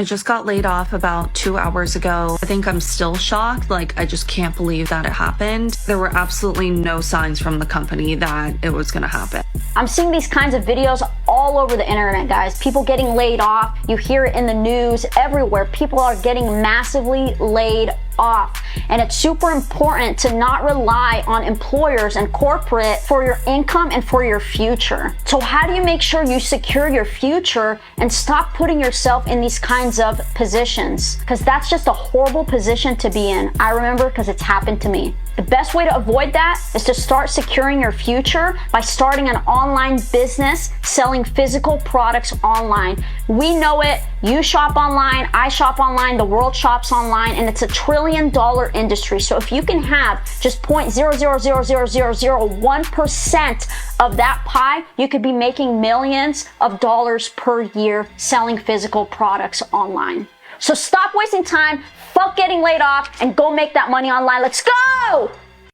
I just got laid off about 2 hours ago. I think I'm still shocked. Like, I just can't believe that it happened. There were absolutely no signs from the company that it was gonna happen. I'm seeing these kinds of videos all over the internet, guys. People getting laid off. You hear it in the news everywhere. People are getting massively laid off. And it's super important to not rely on employers and corporate for your income and for your future. So how do you make sure you secure your future and stop putting yourself in these kinds of positions? Because that's just a horrible position to be in. I remember because it's happened to me. The best way to avoid that is to start securing your future by starting an online business selling physical products online. We know it. You shop online, I shop online, the world shops online, and it's a $1 trillion industry. So if you can have just 0.0000001% of that pie, you could be making millions of dollars per year selling physical products online. So stop wasting time, fuck getting laid off, and go make that money online. Let's go!